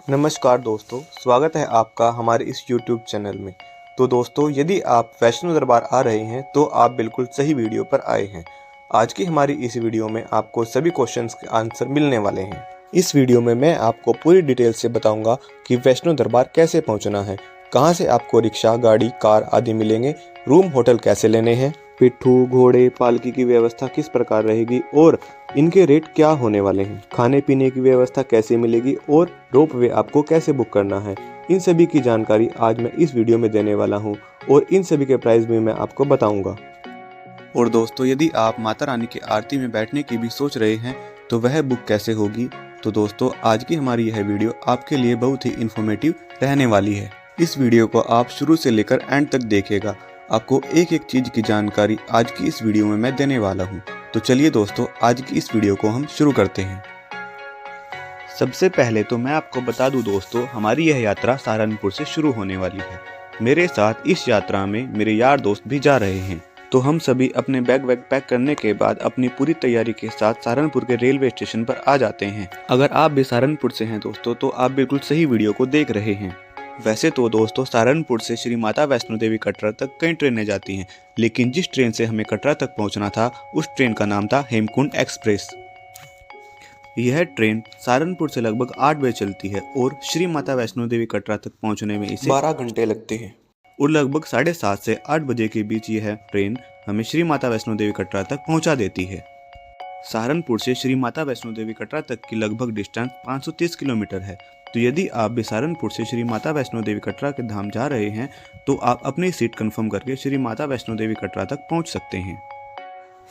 नमस्कार दोस्तों, स्वागत है आपका हमारे इस YouTube चैनल में। तो दोस्तों, यदि आप वैष्णो दरबार आ रहे हैं तो आप बिल्कुल सही वीडियो पर आए हैं। आज की हमारी इस वीडियो में आपको सभी क्वेश्चंस के आंसर मिलने वाले हैं। इस वीडियो में मैं आपको पूरी डिटेल से बताऊंगा कि वैष्णो दरबार कैसे पहुंचना है, कहां से आपको रिक्शा, गाड़ी, कार आदि मिलेंगे, रूम होटल कैसे लेने हैं, पिट्ठू, घोड़े, पालकी की व्यवस्था किस प्रकार रहेगी और इनके रेट क्या होने वाले हैं, खाने पीने की व्यवस्था कैसे मिलेगी और रोप वे आपको कैसे बुक करना है। इन सभी की जानकारी आज मैं इस वीडियो में देने वाला हूं और इन सभी के प्राइस भी मैं आपको बताऊंगा। और दोस्तों, यदि आप माता रानी की आरती में बैठने की भी सोच रहे हैं तो वह बुक कैसे होगी, तो दोस्तों आज की हमारी यह वीडियो आपके लिए बहुत ही इंफॉर्मेटिव रहने वाली है। इस वीडियो को आप शुरू से लेकर एंड तक देखिएगा। आपको एक एक चीज की जानकारी आज की इस वीडियो में मैं देने वाला हूँ। तो चलिए दोस्तों, आज की इस वीडियो को हम शुरू करते हैं। सबसे पहले तो मैं आपको बता दूं दोस्तों, हमारी यह यात्रा सहारनपुर से शुरू होने वाली है। मेरे साथ इस यात्रा में मेरे यार दोस्त भी जा रहे हैं। तो हम सभी अपने बैग वैग पैक करने के बाद अपनी पूरी तैयारी के साथ सहारनपुर के रेलवे स्टेशन पर आ जाते हैं। अगर आप भी सहारनपुर से हैं दोस्तों, तो आप बिल्कुल सही वीडियो को देख रहे हैं। वैसे तो दोस्तों, सहारनपुर से श्री माता वैष्णो देवी कटरा तक कई ट्रेनें जाती हैं, लेकिन जिस ट्रेन से हमें कटरा तक पहुंचना था उस ट्रेन का नाम था हेमकुंड एक्सप्रेस। यह ट्रेन सहारनपुर से लगभग 8 बजे चलती है और श्री माता वैष्णो देवी कटरा तक पहुंचने में इसे 12 घंटे लगते हैं और लगभग 7:30 से 8 बजे के बीच यह ट्रेन हमें श्री माता वैष्णो देवी कटरा तक पहुंचा देती है। सहारनपुर से श्री माता वैष्णो देवी कटरा तक की लगभग डिस्टेंस 530 किलोमीटर है। तो यदि आप भी सहारनपुर से श्री माता वैष्णो देवी कटरा के धाम जा रहे हैं तो आप अपनी सीट कंफर्म करके श्री माता वैष्णो देवी कटरा तक पहुंच सकते हैं।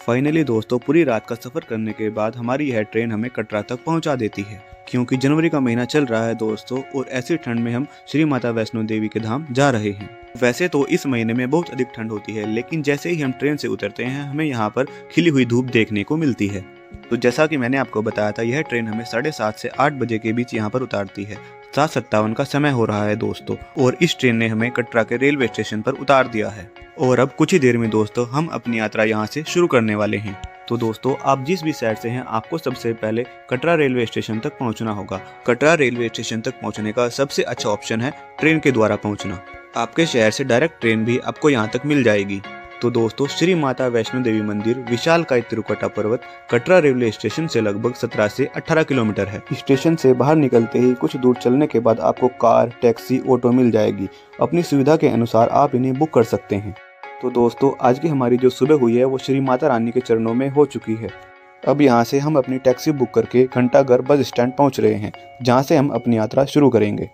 फाइनली दोस्तों, पूरी रात का सफर करने के बाद हमारी यह ट्रेन हमें कटरा तक पहुंचा देती है। क्योंकि जनवरी का महीना चल रहा है दोस्तों और ऐसी ठंड में हम श्री माता वैष्णो देवी के धाम जा रहे हैं। वैसे तो इस महीने में बहुत अधिक ठंड होती है, लेकिन जैसे ही हम ट्रेन से उतरते हैं हमें यहाँ पर खिली हुई धूप देखने को मिलती है। तो जैसा कि मैंने आपको बताया था, यह ट्रेन हमें 7:30 से 8 बजे के बीच यहाँ पर उतारती है। 7:57 का समय हो रहा है दोस्तों और इस ट्रेन ने हमें कटरा के रेलवे स्टेशन पर उतार दिया है। और अब कुछ ही देर में दोस्तों हम अपनी यात्रा यहाँ से शुरू करने वाले हैं। तो दोस्तों, आप जिस भी साइड से हैं आपको सबसे पहले कटरा रेलवे स्टेशन तक पहुँचना होगा। कटरा रेलवे स्टेशन तक पहुँचने का सबसे अच्छा ऑप्शन है ट्रेन के द्वारा पहुँचना। आपके शहर से डायरेक्ट ट्रेन भी आपको यहाँ तक मिल जाएगी। तो दोस्तों, श्री माता वैष्णो देवी मंदिर विशालकाय तिरुकटा पर्वत कटरा रेलवे स्टेशन से लगभग 17 से 18 किलोमीटर है। स्टेशन से बाहर निकलते ही कुछ दूर चलने के बाद आपको कार, टैक्सी, ऑटो मिल जाएगी। अपनी सुविधा के अनुसार आप इन्हें बुक कर सकते हैं। तो दोस्तों, आज की हमारी जो सुबह हुई है वो श्री माता रानी के चरणों में हो चुकी है। अब यहाँ से हम अपनी टैक्सी बुक करके घंटाघर बस स्टैंड पहुँच रहे हैं, जहाँ से हम अपनी यात्रा शुरू करेंगे।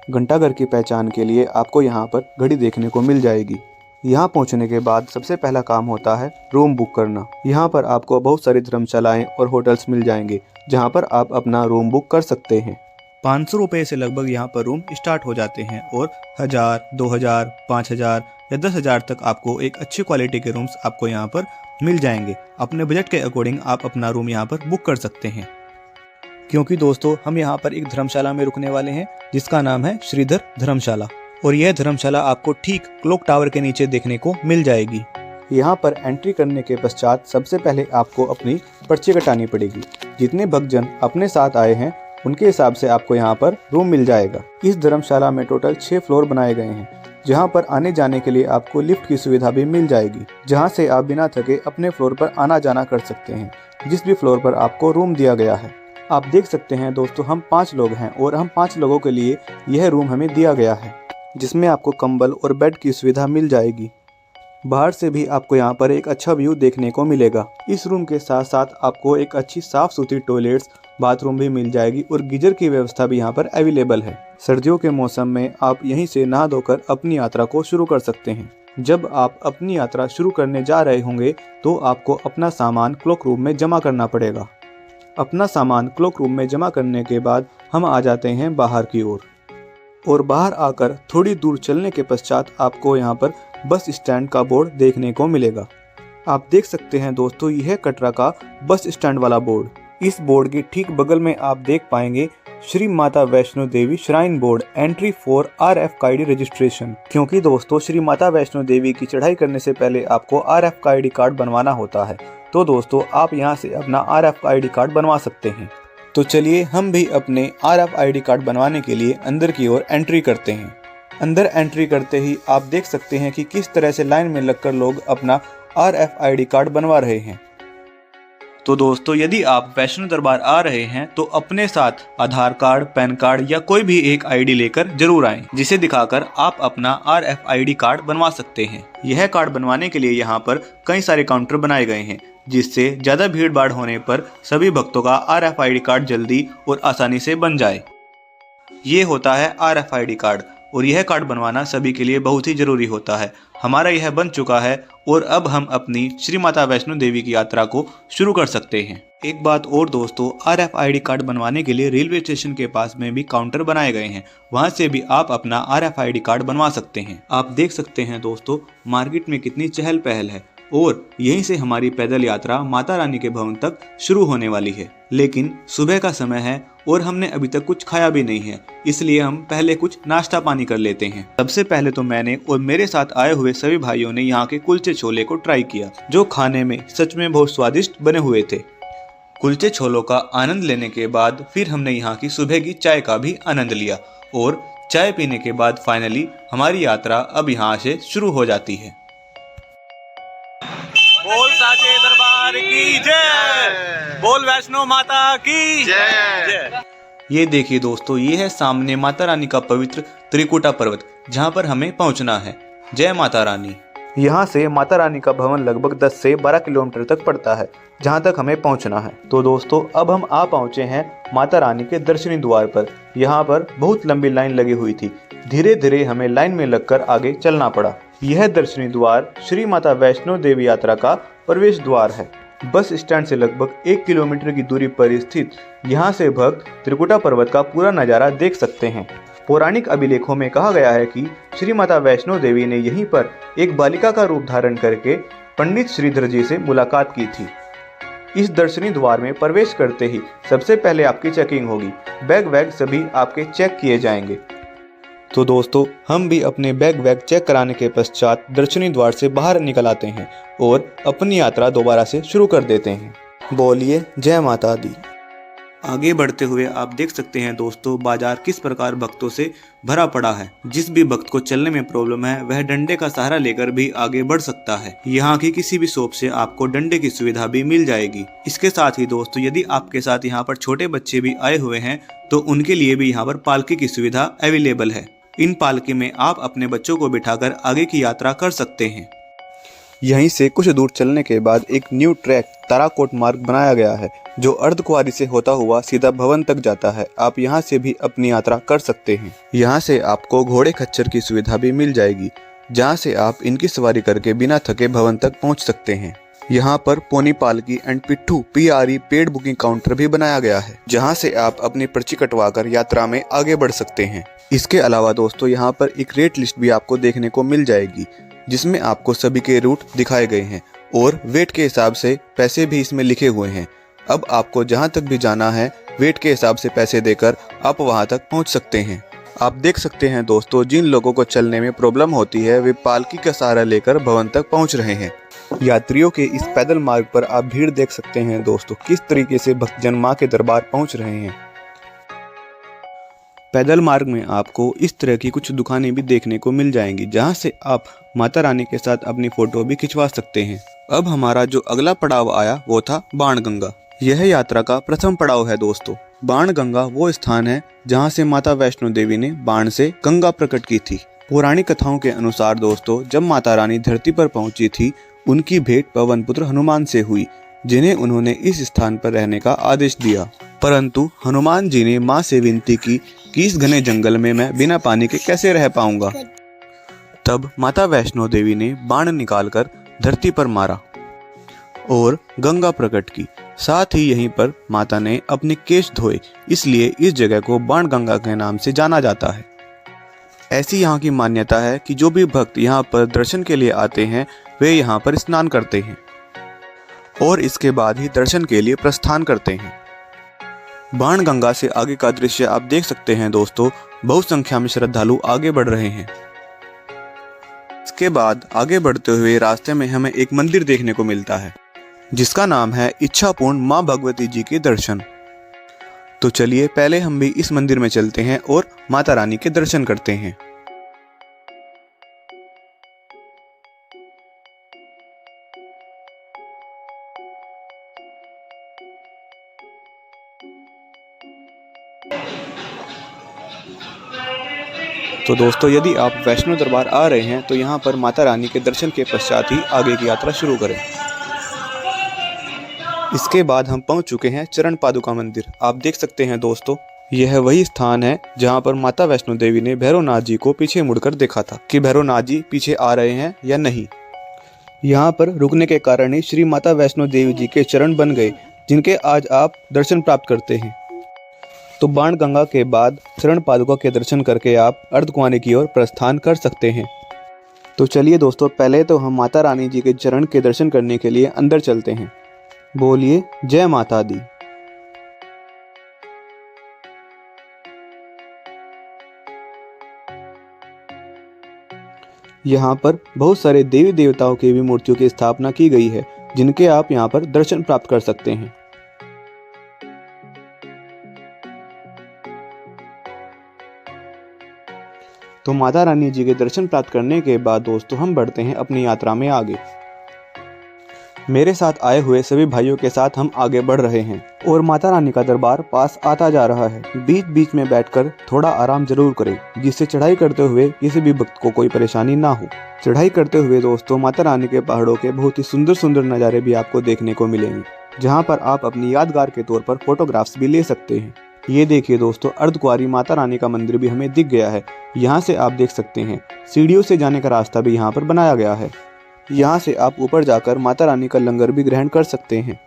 घंटाघर की पहचान के लिए आपको यहाँ पर घड़ी देखने को मिल जाएगी। यहाँ पहुँचने के बाद सबसे पहला काम होता है रूम बुक करना। यहाँ पर आपको बहुत सारी धर्मशालाएं और होटल्स मिल जाएंगे, जहाँ पर आप अपना रूम बुक कर सकते हैं। 500 रुपये से लगभग यहाँ पर रूम स्टार्ट हो जाते हैं और 1000, 2000, 5000 या 10,000 तक आपको एक अच्छी क्वालिटी के रूम्स आपको यहाँ पर मिल जाएंगे। अपने बजट के अकॉर्डिंग आप अपना रूम यहाँ पर बुक कर सकते हैं। क्योंकि दोस्तों, हम यहाँ पर एक धर्मशाला में रुकने वाले हैं जिसका नाम है श्रीधर धर्मशाला और यह धर्मशाला आपको ठीक क्लॉक टावर के नीचे देखने को मिल जाएगी। यहाँ पर एंट्री करने के पश्चात सबसे पहले आपको अपनी पर्ची कटानी पड़ेगी। जितने भक्तजन अपने साथ आए हैं उनके हिसाब से आपको यहाँ पर रूम मिल जाएगा। इस धर्मशाला में टोटल 6 फ्लोर बनाए गए हैं, जहाँ पर आने जाने के लिए आपको लिफ्ट की सुविधा भी मिल जाएगी, जहाँ से आप बिना थके अपने फ्लोर पर आना जाना कर सकते हैं, जिस भी फ्लोर पर आपको रूम दिया गया है। आप देख सकते हैं दोस्तों, हम 5 लोग हैं और हम 5 लोगों के लिए यह रूम हमें दिया गया है, जिसमें आपको कंबल और बेड की सुविधा मिल जाएगी। बाहर से भी आपको यहाँ पर एक अच्छा व्यू देखने को मिलेगा। इस रूम के साथ साथ आपको एक अच्छी साफ सुथरी टॉयलेट्स, बाथरूम भी मिल जाएगी और गीजर की व्यवस्था भी यहाँ पर अवेलेबल है। सर्दियों के मौसम में आप यहीं से नहा धोकर अपनी यात्रा को शुरू कर सकते हैं। जब आप अपनी यात्रा शुरू करने जा रहे होंगे तो आपको अपना सामान क्लॉक रूम में जमा करना पड़ेगा। अपना सामान क्लॉक रूम में जमा करने के बाद हम आ जाते हैं बाहर की ओर और बाहर आकर थोड़ी दूर चलने के पश्चात आपको यहाँ पर बस स्टैंड का बोर्ड देखने को मिलेगा। आप देख सकते हैं दोस्तों, यह कटरा का बस स्टैंड वाला बोर्ड। इस बोर्ड के ठीक बगल में आप देख पाएंगे Shri Mata Vaishno Devi shrine board entry for RFID registration. क्योंकि दोस्तों, श्री माता वैष्णो देवी की चढ़ाई करने से पहले आपको RFID कार्ड बनवाना होता है। तो दोस्तों, आप यहां से अपना RFID कार्ड बनवा सकते हैं। तो चलिए हम भी अपने RFID कार्ड बनवाने के लिए अंदर की ओर एंट्री करते हैं। अंदर एंट्री करते ही आप देख सकते हैं कि किस तरह से लाइन में लगकर लोग अपना RFID कार्ड बनवा रहे हैं। तो दोस्तों, यदि आप वैष्णो दरबार आ रहे हैं तो अपने साथ आधार कार्ड, पैन कार्ड या कोई भी एक ID लेकर जरूर आएं, जिसे दिखाकर आप अपना RFID कार्ड बनवा सकते हैं। यह कार्ड बनवाने के लिए यहाँ पर कई सारे काउंटर बनाए गए हैं, जिससे ज्यादा भीड़ भाड़ होने पर सभी भक्तों का RFID कार्ड जल्दी और आसानी से बन जाए। ये होता है RFID कार्ड, और यह कार्ड बनवाना सभी के लिए बहुत ही जरूरी होता है। हमारा यह बन चुका है और अब हम अपनी श्री माता वैष्णो देवी की यात्रा को शुरू कर सकते हैं। एक बात और दोस्तों, RFID कार्ड बनवाने के लिए रेलवे स्टेशन के पास में भी काउंटर बनाए गए हैं, वहां से भी आप अपना RFID कार्ड बनवा सकते हैं। आप देख सकते हैं दोस्तों, मार्केट में कितनी चहल पहल है और यहीं से हमारी पैदल यात्रा माता रानी के भवन तक शुरू होने वाली है। लेकिन सुबह का समय है और हमने अभी तक कुछ खाया भी नहीं है, इसलिए हम पहले कुछ नाश्ता पानी कर लेते हैं। सबसे पहले तो मैंने और मेरे साथ आए हुए सभी भाइयों ने यहाँ के कुलचे छोले को ट्राई किया, जो खाने में सच में बहुत स्वादिष्ट बने हुए थे। कुलचे छोलों का आनंद लेने के बाद फिर हमने यहाँ की सुबह की चाय का भी आनंद लिया और चाय पीने के बाद फाइनली हमारी यात्रा अब यहाँ से शुरू हो जाती है। बोल साचे दरबार की जय, बोल वैष्णो माता की जय। ये देखिए दोस्तों, ये है सामने माता रानी का पवित्र त्रिकुटा पर्वत, जहाँ पर हमें पहुँचना है। जय माता रानी। यहाँ से माता रानी का भवन लगभग 10 से 12 किलोमीटर तक पड़ता है, जहाँ तक हमें पहुँचना है। तो दोस्तों, अब हम आ पहुँचे हैं माता रानी के दर्शनी द्वार पर। यहाँ पर बहुत लंबी लाइन लगी हुई थी, धीरे धीरे हमें लाइन में लगकर आगे चलना पड़ा। यह दर्शनी द्वार श्री माता वैष्णो देवी यात्रा का प्रवेश द्वार है। बस स्टैंड से लगभग 1 किलोमीटर की दूरी पर स्थित यहाँ से भक्त त्रिकुटा पर्वत का पूरा नजारा देख सकते हैं। पौराणिक अभिलेखों में कहा गया है कि श्री माता वैष्णो देवी ने यहीं पर एक बालिका का रूप धारण करके पंडित श्रीधर जी से मुलाकात की थी। इस दर्शनी द्वार में प्रवेश करते ही सबसे पहले आपकी चेकिंग होगी। बैग वैग सभी आपके चेक किए जाएंगे। तो दोस्तों, हम भी अपने बैग वैग चेक कराने के पश्चात दर्शनी द्वार से बाहर निकल आते हैं और अपनी यात्रा दोबारा से शुरू कर देते हैं। बोलिए जय माता दी। आगे बढ़ते हुए आप देख सकते हैं दोस्तों, बाजार किस प्रकार भक्तों से भरा पड़ा है। जिस भी भक्त को चलने में प्रॉब्लम है वह डंडे का सहारा लेकर भी आगे बढ़ सकता है। यहाँ की किसी भी शॉप से आपको डंडे की सुविधा भी मिल जाएगी। इसके साथ ही दोस्तों, यदि आपके साथ यहाँ पर छोटे बच्चे भी आए हुए हैं तो उनके लिए भी यहाँ पर पालकी की सुविधा अवेलेबल है। इन पालकी में आप अपने बच्चों को बिठाकर आगे की यात्रा कर सकते हैं। यहीं से कुछ दूर चलने के बाद एक न्यू ट्रैक ताराकोट मार्ग बनाया गया है, जो अर्धकुंवारी से होता हुआ सीधा भवन तक जाता है। आप यहां से भी अपनी यात्रा कर सकते हैं। यहां से आपको घोड़े खच्चर की सुविधा भी मिल जाएगी, जहां से आप इनकी सवारी करके बिना थके भवन तक पहुंच सकते हैं। यहाँ पर पोनी पालकी एंड पिट्ठू PRE पेड बुकिंग काउंटर भी बनाया गया है, जहाँ से आप अपनी पर्ची कटवाकर यात्रा में आगे बढ़ सकते हैं। इसके अलावा दोस्तों, यहाँ पर एक रेट लिस्ट भी आपको देखने को मिल जाएगी, जिसमें आपको सभी के रूट दिखाए गए हैं और वेट के हिसाब से पैसे भी इसमें लिखे हुए हैं। अब आपको जहाँ तक भी जाना है, वेट के हिसाब से पैसे देकर आप वहाँ तक पहुँच सकते हैं। आप देख सकते हैं दोस्तों, जिन लोगों को चलने में प्रॉब्लम होती है वे पालकी का सहारा लेकर भवन तक पहुँच रहे हैं। यात्रियों के इस पैदल मार्ग पर आप भीड़ देख सकते हैं दोस्तों, किस तरीके से भक्तजन मां के दरबार पहुंच रहे हैं। पैदल मार्ग में आपको इस तरह की कुछ दुकानें भी देखने को मिल जाएंगी, जहां से आप माता रानी के साथ अपनी फोटो भी खिंचवा सकते हैं। अब हमारा जो अगला पड़ाव आया वो था बाणगंगा। यह यात्रा का प्रथम पड़ाव है दोस्तों। बाणगंगा वो स्थान है जहाँ से माता वैष्णो देवी ने बाण से गंगा प्रकट की थी। पौराणिक कथाओं के अनुसार दोस्तों, जब माता रानी धरती पर पहुंची थी, उनकी भेंट पवन पुत्र हनुमान से हुई, जिन्हें उन्होंने इस स्थान पर रहने का आदेश दिया। परंतु हनुमान जी ने मां से विनती की कि इस घने जंगल में मैं बिना पानी के कैसे रह पाऊंगा। तब माता वैष्णो देवी ने बाण निकालकर धरती पर मारा और गंगा प्रकट की। साथ ही यहीं पर माता ने अपने केश धोए, इसलिए इस जगह को बाण गंगा के नाम से जाना जाता है। ऐसी यहाँ की मान्यता है कि जो भी भक्त यहाँ पर दर्शन के लिए आते हैं वे यहाँ पर स्नान करते हैं और इसके बाद ही दर्शन के लिए प्रस्थान करते हैं। बाण गंगा से आगे का दृश्य आप देख सकते हैं दोस्तों, बहुत संख्या में श्रद्धालु आगे बढ़ रहे हैं। इसके बाद आगे बढ़ते हुए रास्ते में हमें एक मंदिर देखने को मिलता है, जिसका नाम है इच्छापूर्ण मां भगवती जी के दर्शन। तो चलिए पहले हम भी इस मंदिर में चलते हैं और माता रानी के दर्शन करते हैं। तो दोस्तों, यदि आप वैष्णो दरबार आ रहे हैं तो यहाँ पर माता रानी के दर्शन के पश्चात ही आगे की यात्रा शुरू करें। इसके बाद हम पहुँच चुके हैं चरण पादुका मंदिर। आप देख सकते हैं दोस्तों, यह वही स्थान है जहाँ पर माता वैष्णो देवी ने भैरवनाथ जी को पीछे मुड़कर देखा था कि भैरवनाथ जी पीछे आ रहे हैं या नहीं। यहाँ पर रुकने के कारण ही श्री माता वैष्णो देवी जी के चरण बन गए, जिनके आज आप दर्शन प्राप्त करते हैं। तो बाण गंगा के बाद चरण पादुका के दर्शन करके आप अर्धकुंवारी की ओर प्रस्थान कर सकते हैं। तो चलिए दोस्तों, पहले तो हम माता रानी जी के चरण के दर्शन करने के लिए अंदर चलते हैं। बोलिए जय माता दी। यहाँ पर बहुत सारे देवी देवताओं की भी मूर्तियों की स्थापना की गई है, जिनके आप यहाँ पर दर्शन प्राप्त कर सकते हैं। तो माता रानी जी के दर्शन प्राप्त करने के बाद दोस्तों हम बढ़ते हैं अपनी यात्रा में आगे। मेरे साथ आए हुए सभी भाइयों के साथ हम आगे बढ़ रहे हैं और माता रानी का दरबार पास आता जा रहा है। बीच बीच में बैठकर थोड़ा आराम जरूर करें, जिससे चढ़ाई करते हुए किसी भी भक्त को कोई परेशानी ना हो। चढ़ाई करते हुए दोस्तों माता रानी के पहाड़ों के बहुत ही सुंदर सुंदर नज़ारे भी आपको देखने को मिलेंगे, जहाँ पर आप अपनी यादगार के तौर पर फोटोग्राफ्स भी ले सकते हैं। ये देखिए दोस्तों, अर्धकुंवारी माता रानी का मंदिर भी हमें दिख गया है। यहाँ से आप देख सकते हैं सीढ़ियों से जाने का रास्ता भी यहाँ पर बनाया गया है। यहाँ से आप ऊपर जाकर माता रानी का लंगर भी ग्रहण कर सकते हैं।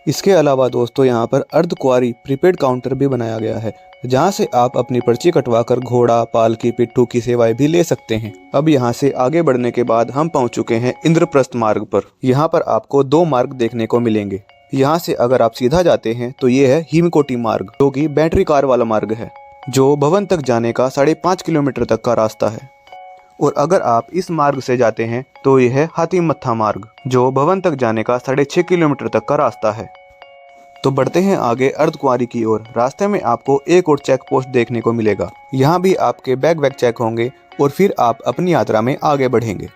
इसके अलावा दोस्तों यहाँ पर अर्धकुंवारी प्रीपेड काउंटर भी बनाया गया है, जहाँ से आप अपनी पर्ची कटवाकर घोड़ा, पालकी, पिट्ठू की सेवाएं भी ले सकते हैं। अब यहाँ से आगे बढ़ने के बाद हम पहुँच चुके हैं इंद्रप्रस्थ मार्ग पर। यहाँ पर आपको 2 मार्ग देखने को मिलेंगे। यहाँ से अगर आप सीधा जाते हैं तो ये है हिमकोटी मार्ग, जो कि बैटरी कार वाला मार्ग है, जो भवन तक जाने का 5.5 किलोमीटर तक का रास्ता है। और अगर आप इस मार्ग से जाते हैं तो यह है हाथी मत्था मार्ग, जो भवन तक जाने का 6.5 किलोमीटर तक का रास्ता है। तो बढ़ते हैं आगे अर्धकुंवारी की ओर। रास्ते में आपको एक और चेक पोस्ट देखने को मिलेगा। यहाँ भी आपके बैग वैग चेक होंगे और फिर आप अपनी यात्रा में आगे बढ़ेंगे।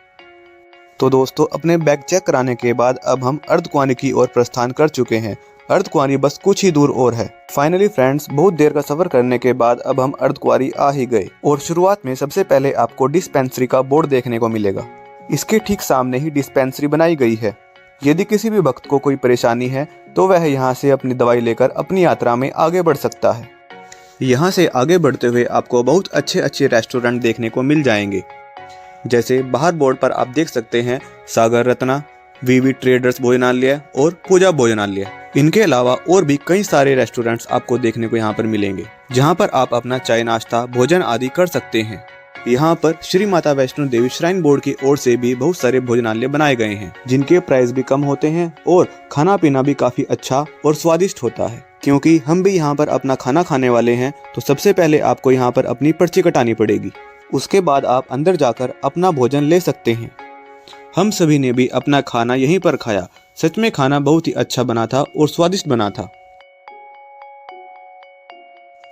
तो दोस्तों, अपने बैग चेक कराने के बाद अब हम अर्धकुंवारी की ओर प्रस्थान कर चुके हैं। अर्धकुंवारी बस कुछ ही दूर और है। फाइनली फ्रेंड्स, बहुत देर का सफर करने के बाद अब हम अर्धकुंवारी आ ही गए। और शुरुआत में सबसे पहले आपको डिस्पेंसरी का बोर्ड देखने को मिलेगा। इसके ठीक सामने ही डिस्पेंसरी बनाई गई है। यदि किसी भी भक्त को कोई परेशानी है तो वह यहाँ से अपनी दवाई लेकर अपनी यात्रा में आगे बढ़ सकता है। यहाँ से आगे बढ़ते हुए आपको बहुत अच्छे अच्छे रेस्टोरेंट देखने को मिल जाएंगे। जैसे बाहर बोर्ड पर आप देख सकते हैं सागर रत्ना, वीवी ट्रेडर्स भोजनालय और पूजा भोजनालय। इनके अलावा और भी कई सारे रेस्टोरेंट्स आपको देखने को यहाँ पर मिलेंगे, जहाँ पर आप अपना चाय, नाश्ता, भोजन आदि कर सकते हैं। यहाँ पर श्री माता वैष्णो देवी श्राइन बोर्ड की ओर से भी बहुत सारे भोजनालय बनाए गए हैं, जिनके प्राइस भी कम होते हैं और खाना पीना भी काफी अच्छा और स्वादिष्ट होता है। क्योंकि हम भी यहाँ पर अपना खाना खाने वाले हैं, तो सबसे पहले आपको यहाँ पर अपनी पर्ची कटानी पड़ेगी। उसके बाद आप अंदर जाकर अपना भोजन ले सकते हैं। हम सभी ने भी अपना खाना यहीं पर खाया। सच में खाना बहुत ही अच्छा बना था और स्वादिष्ट बना था।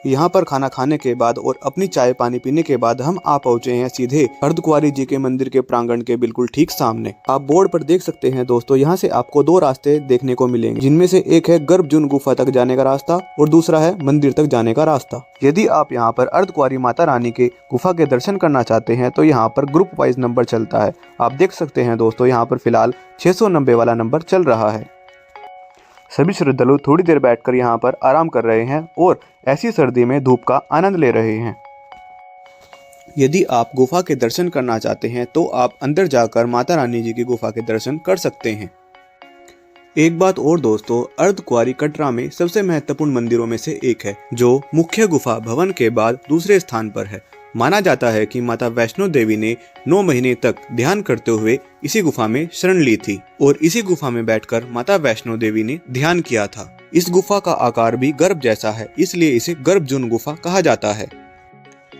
यहाँ पर खाना खाने के बाद और अपनी चाय पानी पीने के बाद हम आ पहुँचे हैं सीधे अर्धकुंवारी जी के मंदिर के प्रांगण के बिल्कुल ठीक सामने। आप बोर्ड पर देख सकते हैं दोस्तों, यहाँ से आपको 2 रास्ते देखने को मिलेंगे, जिनमें से एक है गर्भजून गुफा तक जाने का रास्ता और दूसरा है मंदिर तक जाने का रास्ता। यदि आप यहाँ पर अर्धकुंवारी माता रानी के गुफा के दर्शन करना चाहते हैं तो यहाँ पर ग्रुप वाइज नंबर चलता है। आप देख सकते हैं दोस्तों, यहाँ पर फिलहाल 690 वाला नंबर चल रहा है। सभी श्रद्धालु थोड़ी देर बैठकर यहाँ पर आराम कर रहे हैं और ऐसी सर्दी में धूप का आनंद ले रहे हैं। यदि आप गुफा के दर्शन करना चाहते हैं तो आप अंदर जाकर माता रानी जी की गुफा के दर्शन कर सकते हैं। एक बात और दोस्तों, अर्धकुंवारी कटरा में सबसे महत्वपूर्ण मंदिरों में से एक है, जो मुख्य गुफा भवन के बाद दूसरे स्थान पर है। माना जाता है कि माता वैष्णो देवी ने 9 महीने तक ध्यान करते हुए इसी गुफा में शरण ली थी और इसी गुफा में बैठकर माता वैष्णो देवी ने ध्यान किया था। इस गुफा का आकार भी गर्भ जैसा है, इसलिए इसे गर्भजून गुफा कहा जाता है।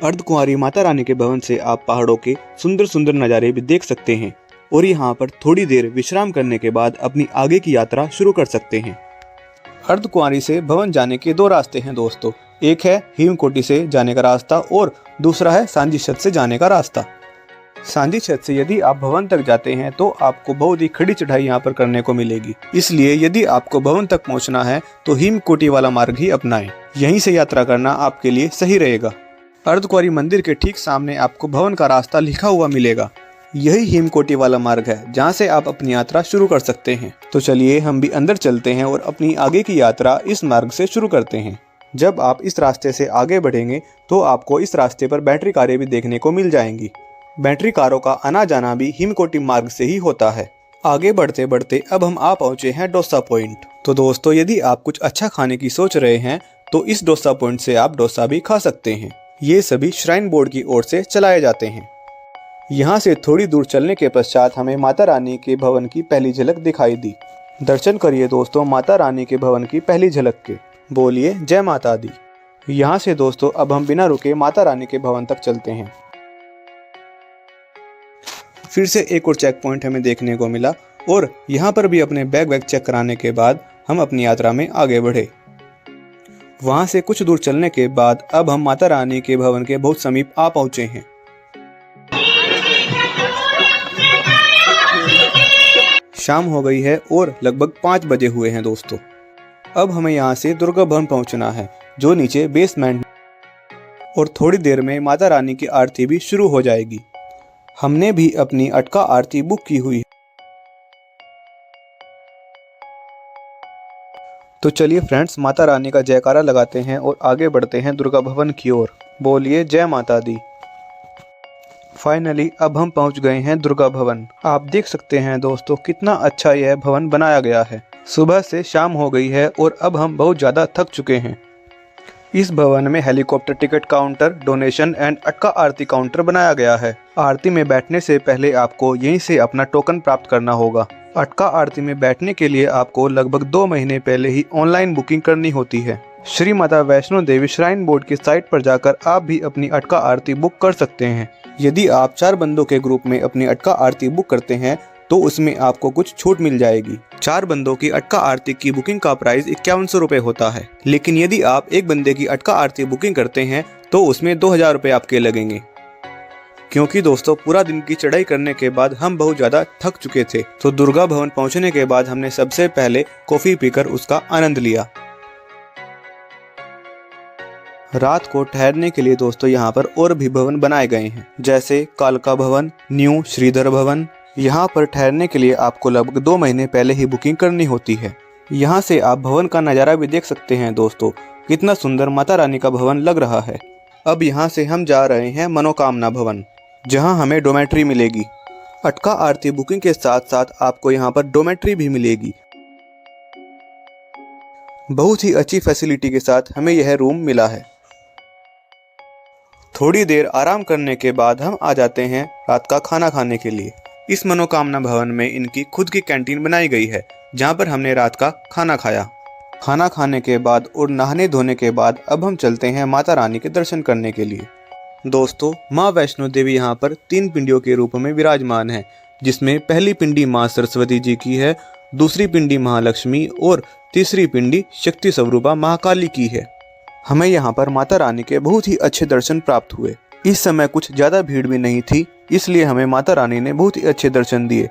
अर्धकुंवारी माता रानी के भवन से आप पहाड़ों के सुंदर सुंदर नज़ारे भी देख सकते हैं और यहाँ पर थोड़ी देर विश्राम करने के बाद अपनी आगे की यात्रा शुरू कर सकते हैं। अर्धकुंवारी से भवन जाने के दो रास्ते हैं दोस्तों। एक है हेमकोटी से जाने का रास्ता और दूसरा है सांझी छत से जाने का रास्ता। सांझी छत से यदि आप भवन तक जाते हैं तो आपको बहुत ही खड़ी चढ़ाई यहाँ पर करने को मिलेगी, इसलिए यदि आपको भवन तक पहुँचना है तो हेमकोटी वाला मार्ग ही अपनाएं। यहीं से यात्रा करना आपके लिए सही रहेगा। अर्धकुंवारी मंदिर के ठीक सामने आपको भवन का रास्ता लिखा हुआ मिलेगा। यही हेमकोटी वाला मार्ग है जहाँ से आप अपनी यात्रा शुरू कर सकते हैं। तो चलिए हम भी अंदर चलते हैं और अपनी आगे की यात्रा इस मार्ग से शुरू करते हैं। जब आप इस रास्ते से आगे बढ़ेंगे तो आपको इस रास्ते पर बैटरी कारें भी देखने को मिल जाएंगी। बैटरी कारों का आना जाना भी हेमकोटी मार्ग से ही होता है। आगे बढ़ते बढ़ते अब हम आ पहुंचे हैं डोसा पॉइंट। तो दोस्तों यदि आप कुछ अच्छा खाने की सोच रहे हैं तो इस डोसा पॉइंट से आप डोसा भी खा सकते हैं। ये सभी श्राइन बोर्ड की ओर से चलाए जाते हैं। यहाँ से थोड़ी दूर चलने के पश्चात हमें माता रानी के भवन की पहली झलक दिखाई दी। दर्शन करिए दोस्तों माता रानी के भवन की पहली झलक के। बोलिए जय माता दी। यहाँ से दोस्तों अब हम बिना रुके माता रानी के भवन तक चलते हैं। फिर से एक और चेक पॉइंट हमें देखने को मिला और यहाँ पर भी अपने बैग वैग चेक कराने के बाद हम अपनी यात्रा में आगे बढ़े। वहाँ से कुछ दूर चलने के बाद अब हम माता रानी के भवन के बहुत समीप आ पहुँचे हैं। शाम हो गई है और लगभग 5 बजे हुए हैं दोस्तों। अब हमें यहाँ से दुर्गा भवन पहुँचना है जो नीचे बेसमेंट, और थोड़ी देर में माता रानी की आरती भी शुरू हो जाएगी। हमने भी अपनी अटका आरती बुक की हुई है। तो चलिए फ्रेंड्स माता रानी का जयकारा लगाते हैं और आगे बढ़ते हैं दुर्गा भवन की ओर। बोलिए जय माता दी। फाइनली अब हम पहुंच गए हैं दुर्गा भवन। आप देख सकते हैं दोस्तों कितना अच्छा यह भवन बनाया गया है। सुबह से शाम हो गई है और अब हम बहुत ज़्यादा थक चुके हैं। इस भवन में helicopter ticket counter, donation and अटका आरती काउंटर बनाया गया है। आरती में बैठने से पहले आपको यहीं से अपना टोकन प्राप्त करना होगा। अटका आरती में बैठने के लिए आपको लगभग 2 महीने पहले ही ऑनलाइन बुकिंग करनी होती है। श्री माता वैष्णो देवी श्राइन बोर्ड की साइट पर जाकर आप भी अपनी अटका आरती बुक कर सकते हैं। यदि आप 4 बंदों के ग्रुप में अपनी अटका आरती बुक करते हैं तो उसमें आपको कुछ छूट मिल जाएगी। 4 बंदों की अटका आरती की बुकिंग का प्राइस 5100 रुपए होता है, लेकिन यदि आप एक बंदे की अटका आरती बुकिंग करते हैं तो उसमें 2000 रुपए आपके लगेंगे। क्योंकि दोस्तों पूरा दिन की चढ़ाई करने के बाद हम बहुत ज्यादा थक चुके थे, तो दुर्गा भवन पहुंचने के बाद हमने सबसे पहले कॉफी पीकर उसका आनंद लिया। रात को ठहरने के लिए दोस्तों यहाँ पर और भी भवन बनाए गए हैं, जैसे कालका भवन, न्यू श्रीधर भवन। यहाँ पर ठहरने के लिए आपको लगभग 2 महीने पहले ही बुकिंग करनी होती है। यहाँ से आप भवन का नज़ारा भी देख सकते हैं दोस्तों, कितना सुंदर माता रानी का भवन लग रहा है। अब यहाँ से हम जा रहे हैं मनोकामना भवन, जहाँ हमें डोमेट्री मिलेगी। अटका आरती बुकिंग के साथ साथ आपको यहाँ पर डोमेट्री भी मिलेगी। बहुत ही अच्छी फैसिलिटी के साथ हमें यह रूम मिला है। थोड़ी देर आराम करने के बाद हम आ जाते हैं रात का खाना खाने के लिए। इस मनोकामना भवन में इनकी खुद की कैंटीन बनाई गई है, जहां पर हमने रात का खाना खाया। खाना खाने के बाद और नहाने धोने के बाद अब हम चलते हैं माता रानी के दर्शन करने के लिए। दोस्तों माँ वैष्णो देवी यहाँ पर 3 पिंडियों के रूप में विराजमान है, जिसमें पहली पिंडी माँ सरस्वती जी की है, दूसरी पिंडी महालक्ष्मी और तीसरी पिंडी शक्ति स्वरूपा महाकाली की है। हमें यहाँ पर माता रानी के बहुत ही अच्छे दर्शन प्राप्त हुए। इस समय कुछ ज़्यादा भीड़ भी नहीं थी, इसलिए हमें माता रानी ने बहुत ही अच्छे दर्शन दिए।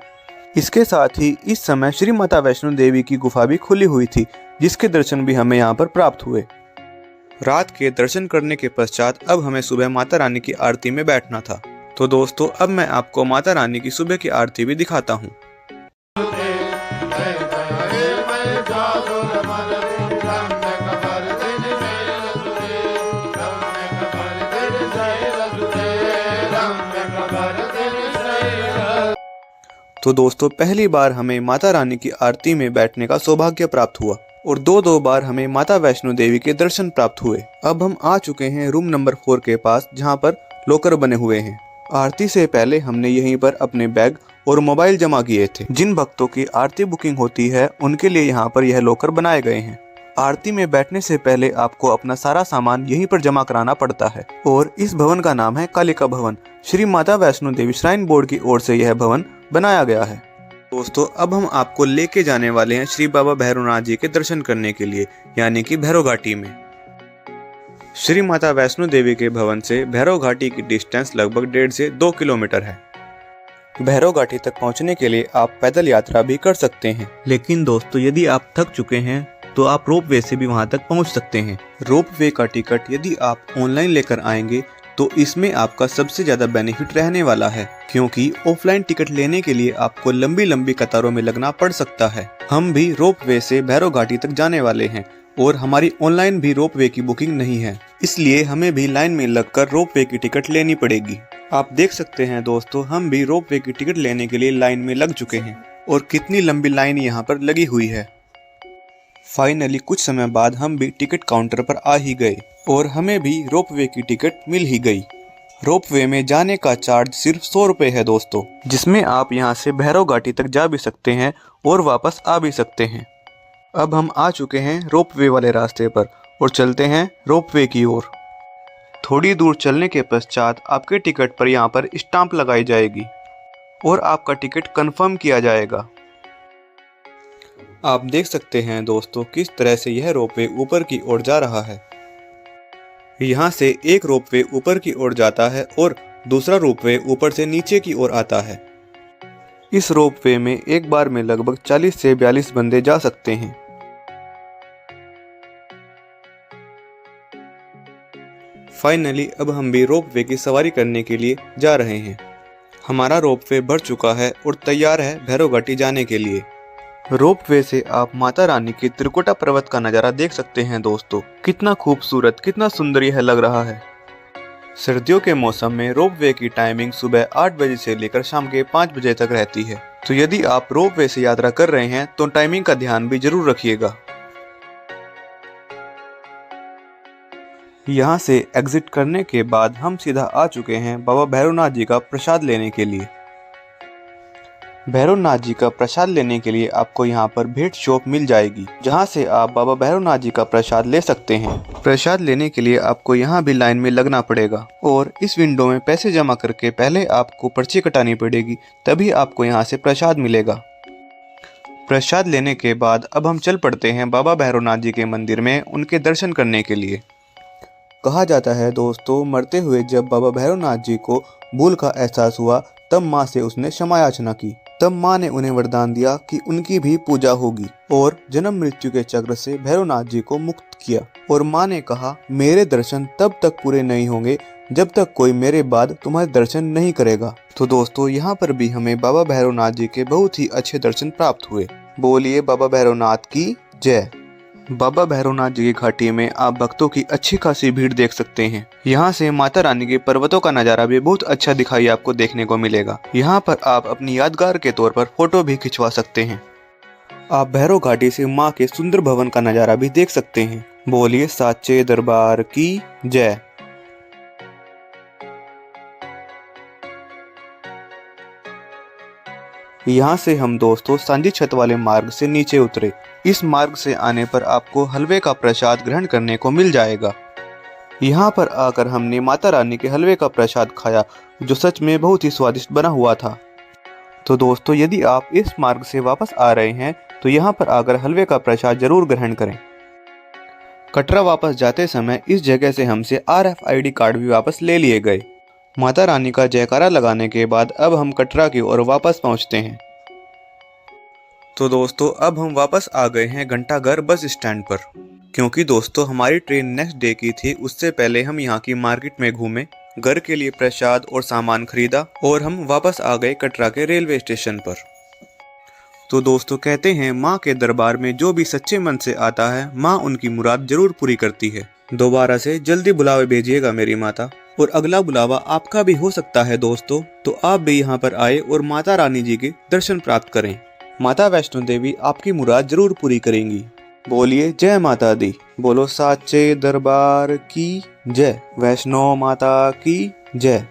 इसके साथ ही इस समय श्री माता वैष्णो देवी की गुफा भी खुली हुई थी, जिसके दर्शन भी हमें यहाँ पर प्राप्त हुए। रात के दर्शन करने के पश्चात अब हमें सुबह माता रानी की आरती में बैठना था। तो दोस्तों अब मैं आपको माता रानी की सुबह की आरती भी दिखाता हूँ। तो दोस्तों पहली बार हमें माता रानी की आरती में बैठने का सौभाग्य प्राप्त हुआ और 2 बार हमें माता वैष्णो देवी के दर्शन प्राप्त हुए। अब हम आ चुके हैं रूम नंबर 4 के पास, जहां पर लॉकर बने हुए हैं। आरती से पहले हमने यहीं पर अपने बैग और मोबाइल जमा किए थे। जिन भक्तों की आरती बुकिंग होती है उनके लिए यहाँ पर यह लॉकर बनाए गए हैं। आरती में बैठने से पहले आपको अपना सारा सामान यहीं पर जमा कराना पड़ता है। और इस भवन का नाम है कालिका भवन। श्री माता वैष्णो देवी श्राइन बोर्ड की ओर से यह भवन बनाया गया है। दोस्तों अब हम आपको लेके जाने वाले हैं श्री बाबा भैरवनाथ जी के दर्शन करने के लिए, यानी कि भैरव घाटी में। श्री माता वैष्णो देवी के भवन से भैरव घाटी की डिस्टेंस लगभग 1.5 से 2 किलोमीटर है। भैरव घाटी तक पहुंचने के लिए आप पैदल यात्रा भी कर सकते हैं, लेकिन दोस्तों यदि आप थक चुके हैं तो आप रोप वे से भी वहां तक पहुंच सकते हैं। रोप वे का टिकट यदि आप ऑनलाइन लेकर आएंगे तो इसमें आपका सबसे ज्यादा बेनिफिट रहने वाला है, क्योंकि ऑफलाइन टिकट लेने के लिए आपको लंबी लंबी कतारों में लगना पड़ सकता है। हम भी रोप वे से भैरव घाटी तक जाने वाले हैं और हमारी ऑनलाइन भी रोप वे की बुकिंग नहीं है, इसलिए हमें भी लाइन में लगकर रोप वे की टिकट लेनी पड़ेगी। आप देख सकते हैं दोस्तों, हम भी रोप वे की टिकट लेने के लिए लाइन में लग चुके हैं और कितनी लंबी लाइन यहाँ पर लगी हुई है। फाइनली कुछ समय बाद हम भी टिकट काउंटर पर आ ही गए और हमें भी रोप वे की टिकट मिल ही गई। रोप वे में जाने का चार्ज सिर्फ 100 रुपए है दोस्तों, जिसमें आप यहाँ से भैरव घाटी तक जा भी सकते हैं और वापस आ भी सकते हैं। अब हम आ चुके हैं रोप वे वाले रास्ते पर और चलते हैं रोप वे की ओर। थोड़ी दूर चलने के पश्चात आपके टिकट पर यहाँ पर स्टाम्प लगाई जाएगी और आपका टिकट कंफर्म किया जाएगा। आप देख सकते हैं दोस्तों किस तरह से यह रोपवे ऊपर की ओर जा रहा है। यहाँ से एक रोपवे ऊपर की ओर जाता है और दूसरा रोपवे ऊपर से नीचे की ओर आता है। इस रोपवे में एक बार में लगभग 40 से 42 बंदे जा सकते हैं। फाइनली अब हम भी रोपवे की सवारी करने के लिए जा रहे हैं। हमारा रोपवे भर चुका है और तैयार है भैरव घाटी जाने के लिए। रोपवे से आप माता रानी के त्रिकुटा पर्वत का नज़ारा देख सकते हैं दोस्तों, कितना खूबसूरत, कितना सुंदर यह लग रहा है। सर्दियों के मौसम में रोपवे की टाइमिंग सुबह 8 बजे से लेकर शाम के 5 बजे तक रहती है, तो यदि आप रोपवे से यात्रा कर रहे हैं तो टाइमिंग का ध्यान भी जरूर रखिएगा। यहाँ से एग्जिट करने के बाद हम सीधा आ चुके हैं बाबा भैरवनाथ जी का प्रसाद लेने के लिए। भैरवनाथ जी का प्रसाद लेने के लिए आपको यहाँ पर भेंट शॉप मिल जाएगी, जहाँ से आप बाबा भैरवनाथ जी का प्रसाद ले सकते हैं। प्रसाद लेने के लिए आपको यहाँ भी लाइन में लगना पड़ेगा और इस विंडो में पैसे जमा करके पहले आपको पर्ची कटानी पड़ेगी, तभी आपको यहाँ से प्रसाद मिलेगा। प्रसाद लेने के बाद अब हम चल पड़ते हैं बाबा भैरवनाथ जी के मंदिर में उनके दर्शन करने के लिए। कहा जाता है दोस्तों, मरते हुए जब बाबा भैरवनाथ जी को भूल का एहसास हुआ तब माँ से उसने क्षमा याचना की। तब माँ ने उन्हें वरदान दिया कि उनकी भी पूजा होगी और जन्म मृत्यु के चक्र से भैरवनाथ जी को मुक्त किया। और माँ ने कहा, मेरे दर्शन तब तक पूरे नहीं होंगे जब तक कोई मेरे बाद तुम्हारे दर्शन नहीं करेगा। तो दोस्तों यहाँ पर भी हमें बाबा भैरवनाथ जी के बहुत ही अच्छे दर्शन प्राप्त हुए। बोलिए बाबा भैरवनाथ की जय। बाबा भैरवनाथ जी की घाटी में आप भक्तों की अच्छी खासी भीड़ देख सकते हैं। यहाँ से माता रानी के पर्वतों का नज़ारा भी बहुत अच्छा दिखाई आपको देखने को मिलेगा। यहाँ पर आप अपनी यादगार के तौर पर फोटो भी खिंचवा सकते हैं। आप भैरव घाटी से माँ के सुंदर भवन का नज़ारा भी देख सकते हैं। बोलिए साचे दरबार की जय। यहाँ से हम दोस्तों सांझी छत वाले मार्ग से नीचे उतरे। इस मार्ग से आने पर आपको हलवे का प्रसाद ग्रहण करने को मिल जाएगा। यहाँ पर आकर हमने माता रानी के हलवे का प्रसाद खाया, जो सच में बहुत ही स्वादिष्ट बना हुआ था। तो दोस्तों यदि आप इस मार्ग से वापस आ रहे हैं तो यहाँ पर आकर हलवे का प्रसाद जरूर ग्रहण करें। कटरा वापस जाते समय इस जगह से हमसे RFID कार्ड भी वापस ले लिए गए। माता रानी का जयकारा लगाने के बाद अब हम कटरा की ओर वापस पहुंचते हैं। तो दोस्तों अब हम वापस आ गए हैं घंटाघर बस स्टैंड पर, क्योंकि दोस्तों हमारी ट्रेन नेक्स्ट डे की थी। उससे पहले हम यहाँ की मार्केट में घूमे, घर के लिए प्रसाद और सामान खरीदा और हम वापस आ गए कटरा के रेलवे स्टेशन पर। तो दोस्तों कहते हैं माँ के दरबार में जो भी सच्चे मन से आता है माँ उनकी मुराद जरूर पूरी करती है। दोबारा से जल्दी बुलावे भेजिएगा मेरी माता, और अगला बुलावा आपका भी हो सकता है दोस्तों। तो आप भी यहाँ पर आए और माता रानी जी के दर्शन प्राप्त करें। माता वैष्णो देवी आपकी मुराद जरूर पूरी करेंगी। बोलिए जय माता दी। बोलो साचे दरबार की जय। वैष्णो माता की जय।